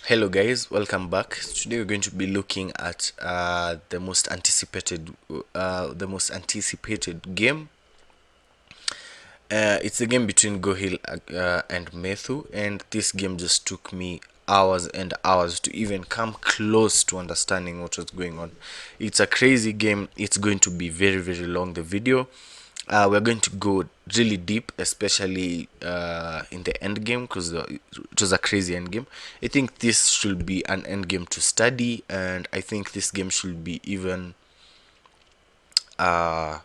Hello guys, welcome back. Today we're going to be looking at the most anticipated game. It's a game between Gohil and Methu, and this game just took me hours and hours to even come close to understanding what was going on. It's a crazy game. It's going to be very long, the video. We're going to go really deep, especially in the end game, because it was a crazy end game. I think this should be an end game to study, and I think this game should be even uh,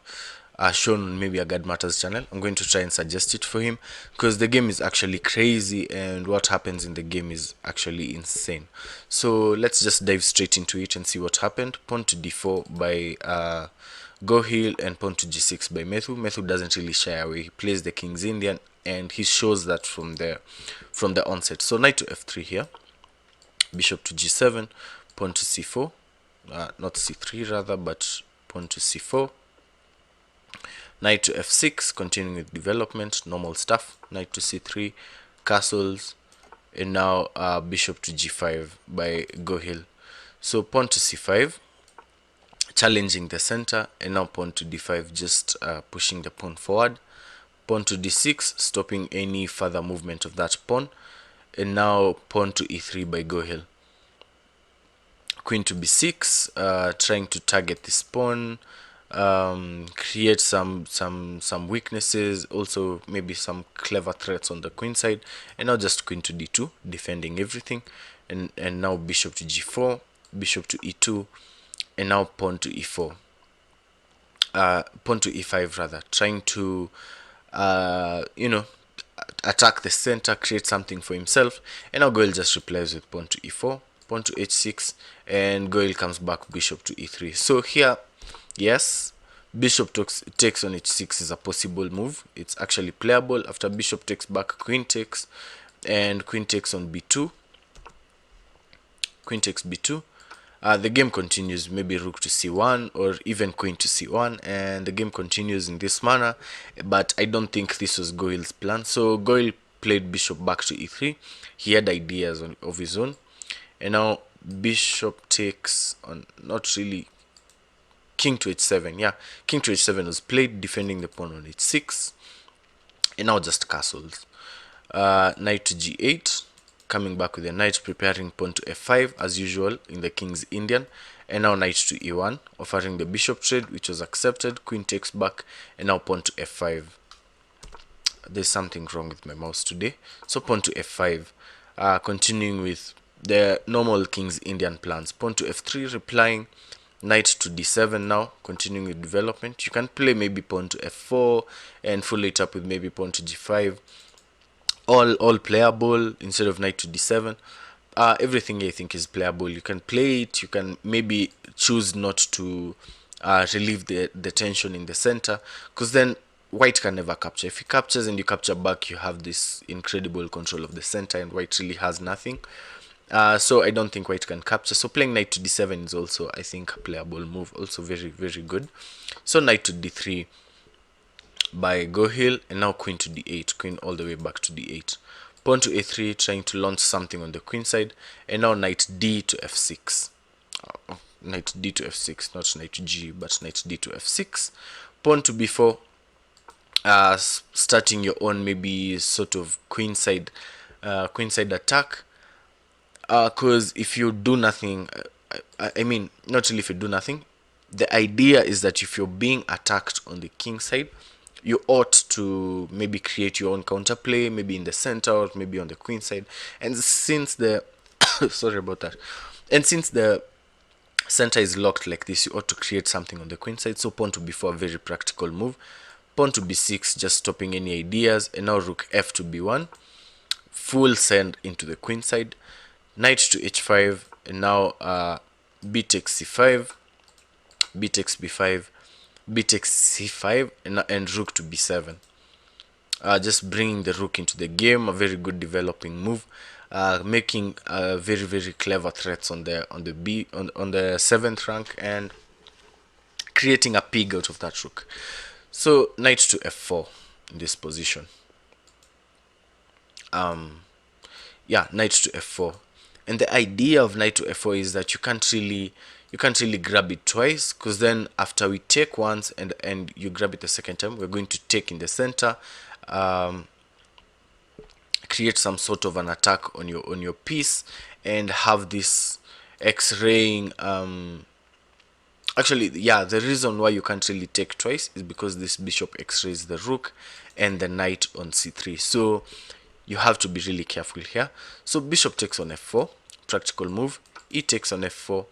shown on maybe a God Matters channel. I'm going to try and suggest it for him because the game is actually crazy, and what happens in the game is actually insane. So let's just dive straight into it and see what happened. Pawn to d4 by Gohil and pawn to g6 by Methu. Methu doesn't really shy away. He plays the King's Indian, and he shows that from the onset. So knight to f3 here, bishop to g7, pawn to c4, not c3 rather, but pawn to c4, knight to f6, continuing with development, normal stuff. Knight to c3, castles, and now bishop to g5 by Gohil. So pawn to c5, challenging the center, and now pawn to d5, just pushing the pawn forward. Pawn to d6, stopping any further movement of that pawn, and now pawn to e3 by Gohil. Queen to b6, trying to target this pawn, create some weaknesses, also maybe some clever threats on the queen side. And now just queen to d2, defending everything, and now bishop to g4, bishop to e2, and now pawn to e4, pawn to e5 rather, trying to attack the center, create something for himself. And now Gohil just replies with pawn to e4, pawn to h6, and Gohil comes back bishop to e3. So here, yes, bishop takes on h6 is a possible move. It's actually playable. After bishop takes back, queen takes, and queen takes on b2, queen takes b2. The game continues, maybe rook to c1 or even queen to c1, and the game continues in this manner. But I don't think this was Gohil's plan. So Gohil played bishop back to e3. He had ideas of his own, and now bishop takes on, not really, king to h7. Yeah, king to h7 was played, defending the pawn on h6, and now just castles. Knight to g8, coming back with the knight, preparing pawn to f5 as usual in the King's Indian, and now knight to e1, offering the bishop trade, which was accepted. Queen takes back, and now pawn to f5. There's something wrong with my mouse today. So pawn to f5, continuing with the normal King's Indian plans. Pawn to f3, replying. Knight to d7 now, continuing with development. You can play maybe pawn to f4 and follow it up with maybe pawn to g5. All playable instead of knight to d7. Everything I think is playable. You can play it. You can maybe choose not to relieve the tension in the center, because then white can never capture. If he captures and you capture back, you have this incredible control of the center, and white really has nothing. So I don't think white can capture. So playing knight to d7 is also, I think, a playable move. Also very good. So knight to d3 by Gohil, and now queen to d8, queen all the way back to d8. Pawn to a3, trying to launch something on the queen side, and now knight d to f6. Knight d to f6, not knight g, but knight d to f6. Pawn to b4, starting your own maybe sort of queenside attack. Because if you do nothing, I mean, not really if you do nothing. The idea is that if you're being attacked on the king side, you ought to maybe create your own counterplay, maybe in the center or maybe on the queen side. And since the sorry about that, and since the center is locked like this, you ought to create something on the queen side. So pawn to b4, a very practical move. Pawn to b6, just stopping any ideas, and now rook f to b1, full send into the queen side. Knight to h5, and now b takes c5, b takes b5, b takes c5, and rook to b7. Just bringing the rook into the game, a very good developing move, making very clever threats on the 7th rank, and creating a pig out of that rook. So knight to f4 in this position. Yeah, knight to f4, And the idea of knight to f4 is that you can't really grab it twice, because then after we take once and you grab it the second time, we're going to take in the center, create some sort of an attack on your piece, and have this x-raying. Actually, yeah, the reason why you can't really take twice is because this bishop x-rays the rook and the knight on c3. So you have to be really careful here. So bishop takes on f4, practical move. E takes on f4,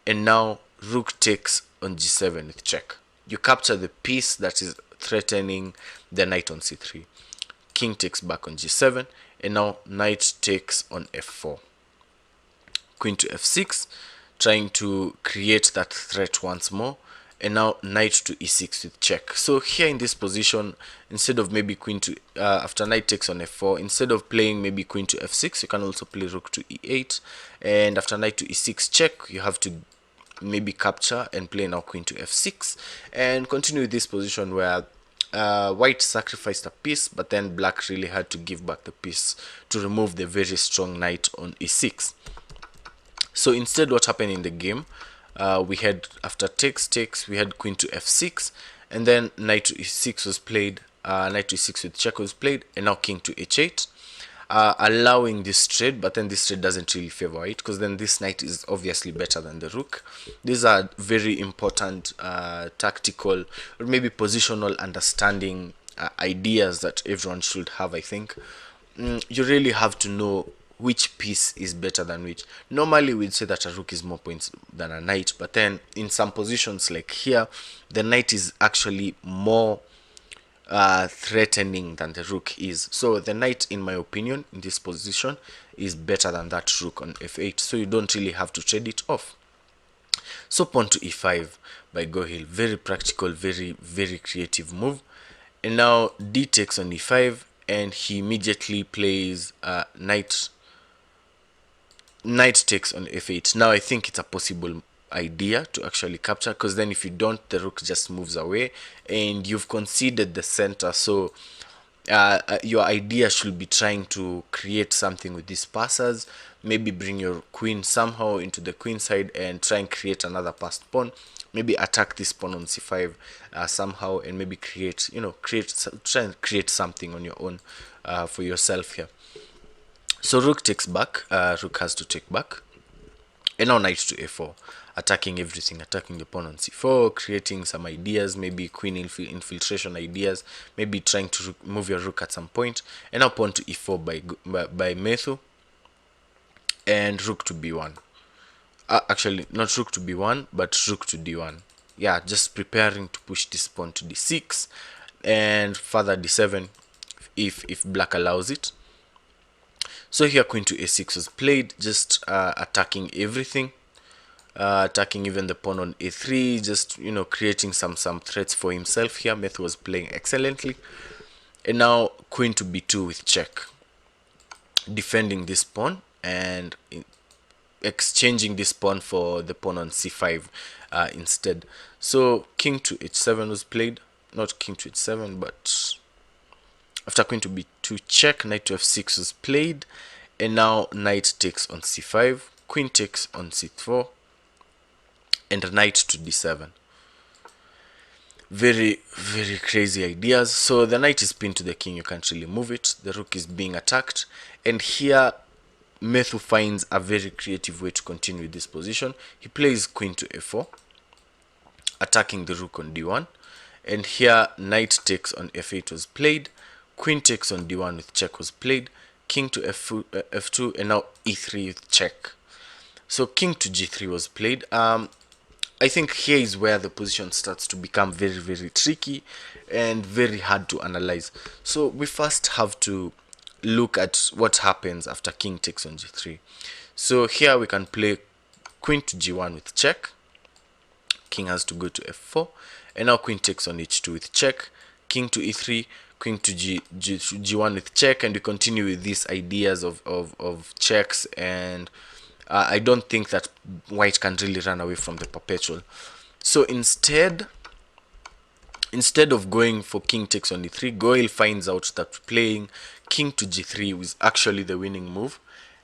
and now rook takes on g7 with check. You capture the piece that is threatening the knight on c3. King takes back on g7, and now knight takes on f4. Queen to f6, trying to create that threat once more, and now knight to e6 with check. So here in this position, instead of maybe queen to after knight takes on f4, instead of playing maybe queen to f6, you can also play rook to e8, and after knight to e6 check, you have to maybe capture and play now queen to f6 and continue with this position where white sacrificed a piece, but then black really had to give back the piece to remove the very strong knight on e6. So instead, what happened in the game, we had, after takes, we had queen to f6, and then knight to e6 was played, knight to e6 with check was played, and now king to h8, allowing this trade. But then this trade doesn't really favor it, because then this knight is obviously better than the rook. These are very important tactical or maybe positional understanding ideas that everyone should have, I think. You really have to know which piece is better than which. Normally we'd say that a rook is more points than a knight, but then in some positions like here, the knight is actually more threatening than the rook is. So the knight, in my opinion, in this position is better than that rook on f8, so you don't really have to trade it off. So pawn to e5 by Gohil, very practical, very creative move. And now d takes on e5, and he immediately plays knight takes on f8. Now I think it's a possible idea to actually capture, because then if you don't, the rook just moves away and you've conceded the center. So your idea should be trying to create something with these passes, maybe bring your queen somehow into the queen side and try and create another passed pawn, maybe attack this pawn on c5 somehow, and maybe create, try and create something on your own for yourself here. So rook takes back, rook has to take back, and now knight to a4, attacking everything, attacking the pawn on c4, creating some ideas, maybe queen infiltration ideas, maybe trying to move your rook at some point. And now pawn to e4 by Methu, and rook to b1. Actually, not rook to b1, but rook to d1. Yeah, just preparing to push this pawn to d6 and further d7 if black allows it. So here queen to a6 was played, just attacking everything, attacking even the pawn on a3, just creating some threats for himself here. Methu was playing excellently. And now queen to b2 with check, defending this pawn and exchanging this pawn for the pawn on c5 instead. So king to h7 was played, not king to h7, but after queen to b2 check, knight to f6 was played, and now knight takes on c5, queen takes on c4, and knight to d7. Very crazy ideas. So the knight is pinned to the king, you can't really move it. The rook is being attacked, and here Methu finds a very creative way to continue with this position. He plays queen to a4, attacking the rook on d1, and here knight takes on f8 was played, queen takes on d1 with check was played, king to f2, and now e3 with check. So king to g3 was played. I think here is where the position starts to become very tricky and very hard to analyze. So we first have to look at what happens after king takes on g3. So here we can play queen to g1 with check, king has to go to f4, and now queen takes on h2 with check, king to e3, queen to g1 with check, and we continue with these ideas of checks. And I don't think that white can really run away from the perpetual. So instead of going for king takes on e3, Gohil finds out that playing king to g3 was actually the winning move,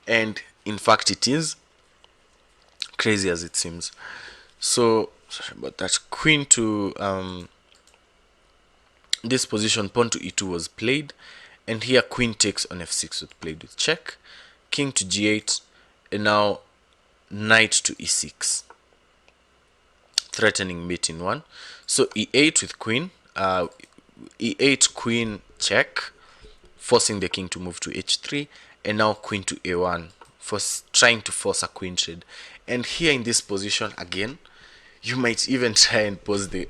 And in fact it is, crazy as it seems. So sorry about that. Queen to this position, pawn to e2 was played, and here queen takes on f6 was played with check, king to g8, and now knight to e6, threatening mate in one. So e8 with queen, e8 queen check, forcing the king to move to h3, and now queen to a1, trying to force a queen trade. And here in this position again, you might even try and pause the,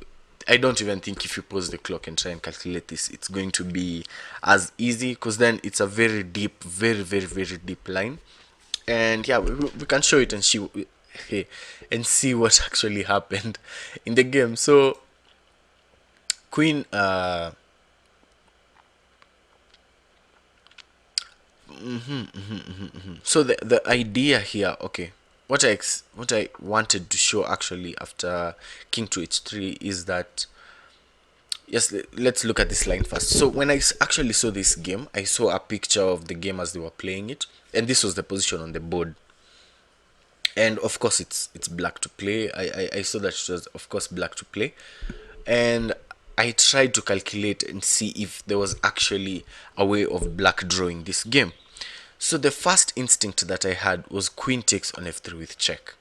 I don't even think if you pause the clock and try and calculate this, it's going to be as easy, because then it's a very deep, very deep line. And yeah, we can show it and see, and see what actually happened in the game. So queen so the idea here, okay, what I wanted to show actually after king to h3 is that, yes, let's look at this line first. So when I actually saw this game, I saw a picture of the game as they were playing it, and this was the position on the board. And of course it's black to play. I saw that it was of course black to play, and I tried to calculate and see if there was actually a way of black drawing this game. So the first instinct that I had was queen takes on f3 with check.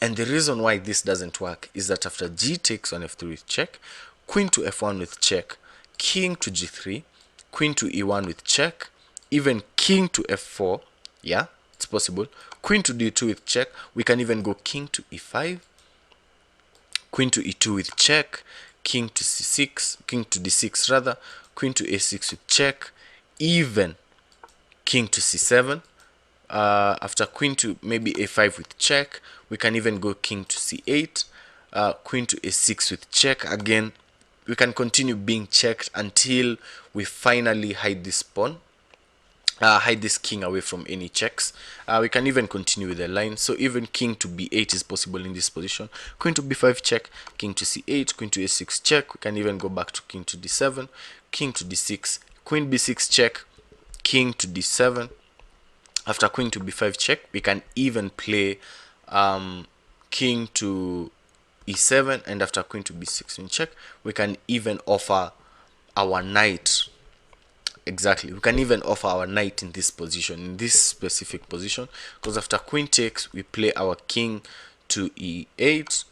And the reason why this doesn't work is that after g takes on f3 with check, queen to f1 with check, king to g3, queen to e1 with check, even king to f4, yeah, it's possible, queen to d2 with check, we can even go king to e5, queen to e2 with check, king to c6, king to d6 rather, queen to a6 with check, even king to c7. After queen to maybe a5 with check, we can even go king to c8, queen to a6 with check. Again, we can continue being checked until we finally hide this pawn, hide this king away from any checks. We can even continue with the line. So even king to b8 is possible in this position. Queen to b5 check, king to c8, queen to a6 check. We can even go back to king to d7, king to d6, queen b6 check, king to d7. After queen to b5 check, we can even play king to e7, and after queen to b6 in check, we can even offer our knight. Exactly, we can even offer our knight in this position, in this specific position, because after queen takes, we play our king to e8,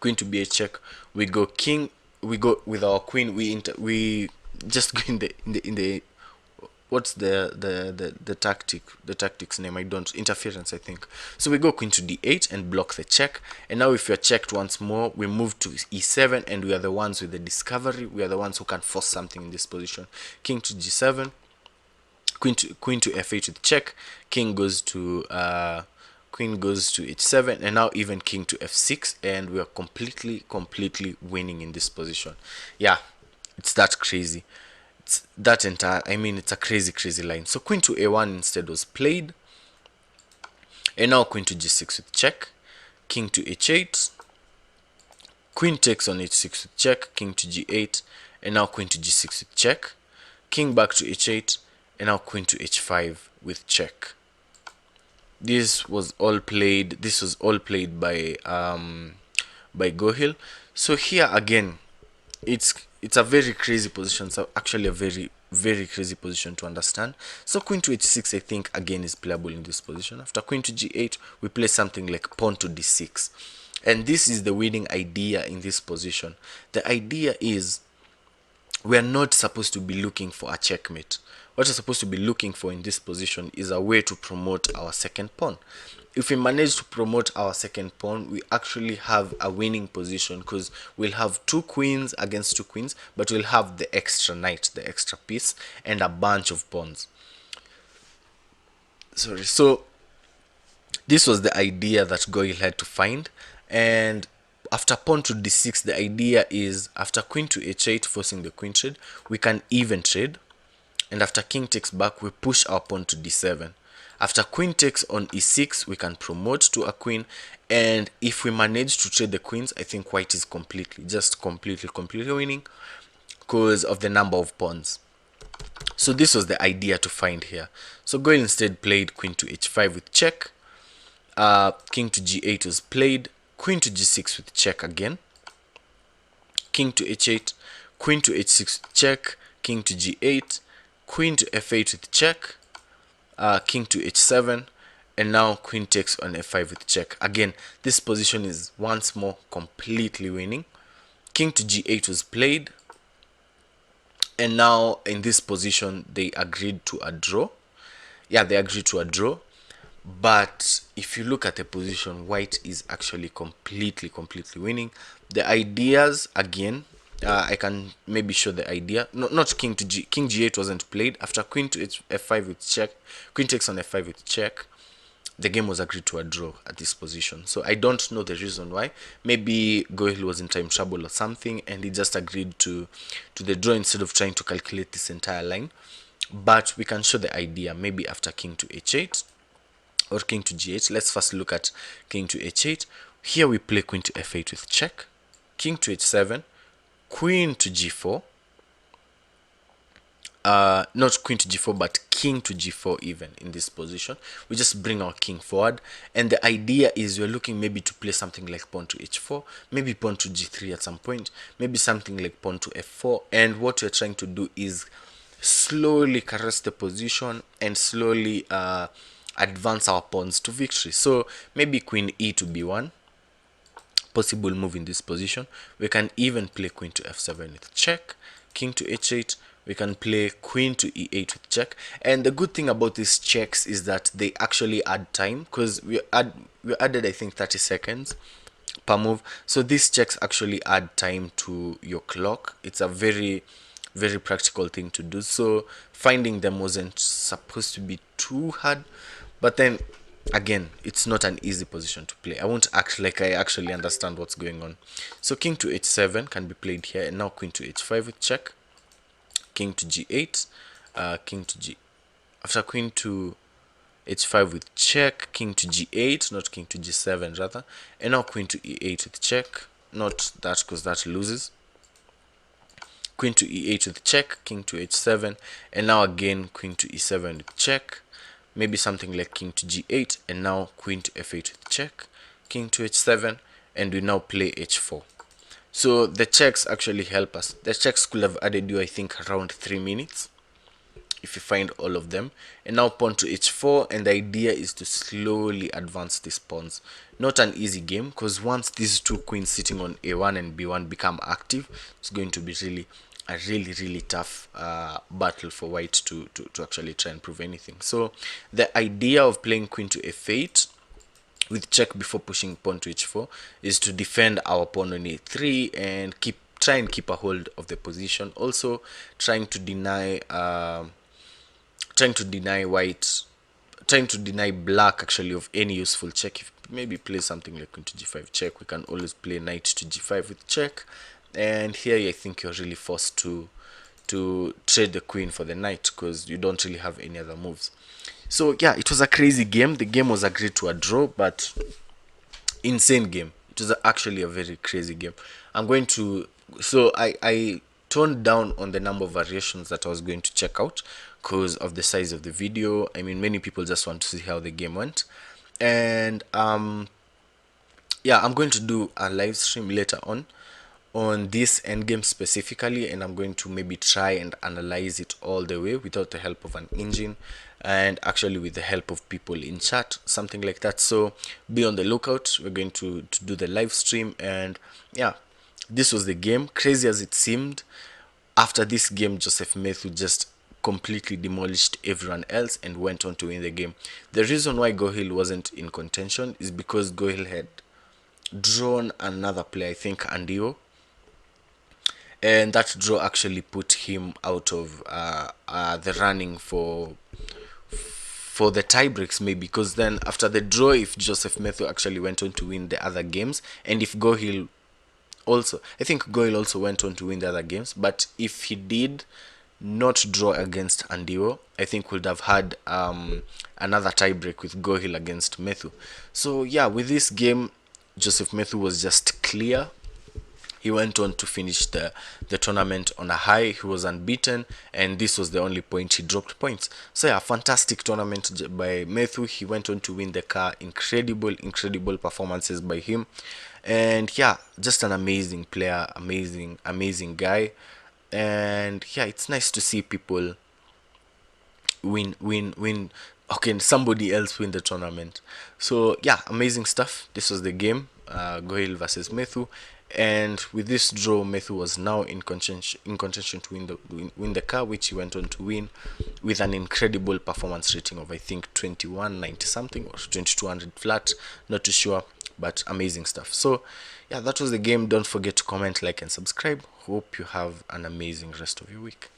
queen to b8 check, we go king, we go with our queen, we just go in the what's the tactics name, I don't, interference I think. So we go queen to d8 and block the check, and now if you're checked once more, we move to e7, and we are the ones with the discovery, we are the ones who can force something in this position. King to g7, queen to f8 with check, king goes to queen goes to h7, and now even king to f6, and we are completely winning in this position. Yeah, it's that crazy. It's that entire, I mean, it's a crazy line. So queen to a1 instead was played, and now queen to g6 with check, king to h8, queen takes on h6 with check, king to g8, and now queen to g6 with check, king back to h8, and now queen to h5 with check. This was all played by Gohil. So here again, it's a very crazy position. So actually a very crazy position to understand. So queen to h6 I think again is playable in this position. After queen to g8, we play something like pawn to d6, and this is the winning idea in this position. The idea is, we are not supposed to be looking for a checkmate. What we're supposed to be looking for in this position is a way to promote our second pawn. If we manage to promote our second pawn, we actually have a winning position, because we'll have two queens against two queens, but we'll have the extra knight, the extra piece, and a bunch of pawns. Sorry. So this was the idea that Gohil had to find, and after pawn to d6, the idea is after queen to h8 forcing the queen trade, we can even trade, and after king takes back, we push our pawn to d7. After queen takes on e6, we can promote to a queen, and if we manage to trade the queens, I think white is completely winning because of the number of pawns. So this was the idea to find here. So Gohil instead played queen to h5 with check. King to g8 was played. Queen to g6 with check again. King to h8. Queen to h6 with check. King to g8. Queen to f8 with check. King to h7. And now queen takes on f5 with check. Again, this position is once more completely winning. King to g8 was played. And now in this position, they agreed to a draw. Yeah, they agreed to a draw. But if you look at the position, white is actually completely winning. The ideas, again, I can maybe show the idea. No, not king to g. King g8 wasn't played. After queen to f5 with check, queen takes on f5 with check, the game was agreed to a draw at this position. So I don't know the reason why. Maybe Gohil was in time trouble or something, and he just agreed to the draw instead of trying to calculate this entire line. But we can show the idea maybe after king to h8 or king to g8. Let's first look at king to h8. Here we play queen to f8 with check, king to h7, queen to g4. Not queen to g4 but king to g4. Even in this position, we just bring our king forward, and the idea is we're looking maybe to play something like pawn to h4, maybe pawn to g3 at some point, maybe something like pawn to f4. And what we're trying to do is slowly caress the position and slowly advance our pawns to victory. So maybe queen e to b1, possible move in this position. We can even play queen to f7 with check, king to h8. We can play queen to e8 with check. And the good thing about these checks is that they actually add time, because we added I think 30 seconds per move. So these checks actually add time to your clock. It's a very practical thing to do. So finding them wasn't supposed to be too hard, but then again, it's not an easy position to play. I won't act like I actually understand what's going on. So king to h7 can be played here, and now queen to h5 with check, king to g8, king to g. After queen to h5 with check, king to g8, not king to g7 rather, and now queen to e8 with check. Not that, because that loses. Queen to e8 with check, king to h7, and now again queen to e7 with check. Maybe something like king to g8, and now queen to f8 with check, king to h7, and we now play h4. So the checks actually help us. The checks could have added you, I think, around 3 minutes if you find all of them. And now pawn to h4, and the idea is to slowly advance these pawns. Not an easy game, because once these two queens sitting on a1 and b1 become active, it's going to be a really tough battle for white to actually try and prove anything. So the idea of playing queen to f8 with check before pushing pawn to h4 is to defend our pawn on a3 and try and keep a hold of the position. Also trying to deny black actually of any useful check. If maybe play something like queen to g5 check, we can always play knight to g5 with check, and here I think you're really forced to trade the queen for the knight, because you don't really have any other moves. So yeah, it was a crazy game. The game was agreed to a draw, but insane game. It was actually a very crazy game. I toned down on the number of variations that I was going to check out because of the size of the video. I mean, many people just want to see how the game went, and yeah, I'm going to do a live stream later on this endgame specifically, and I'm going to maybe try and analyze it all the way without the help of an engine, and actually with the help of people in chat, something like that. So be on the lookout. We're going to do the live stream, and yeah, this was the game. Crazy as it seemed, after this game Joseph Methu just completely demolished everyone else and went on to win the game. The reason why Gohil wasn't in contention is because Gohil had drawn another player, I think Andio, and that draw actually put him out of the running for the tie breaks, maybe, because then after the draw, if Joseph Methu actually went on to win the other games, and if Gohil also, I think Gohil also went on to win the other games, but if he did not draw against Andio, I think we'd have had another tiebreak with Gohil against Methu. So yeah, with this game, Joseph Methu was just clear. He went on to finish the tournament on a high. He was unbeaten, and this was the only point he dropped points. So yeah, fantastic tournament by Methu. He went on to win the car. Incredible performances by him, and yeah, just an amazing player, amazing guy. And yeah, it's nice to see people win. Okay, somebody else win the tournament. So yeah, amazing stuff. This was the game, Gohil versus Methu, and with this draw, Methu was now in contention to win the car, which he went on to win with an incredible performance rating of, I think, 2190 something or 2200 flat, not too sure, but amazing stuff. So yeah, that was the game. Don't forget to comment, like, and subscribe. Hope you have an amazing rest of your week.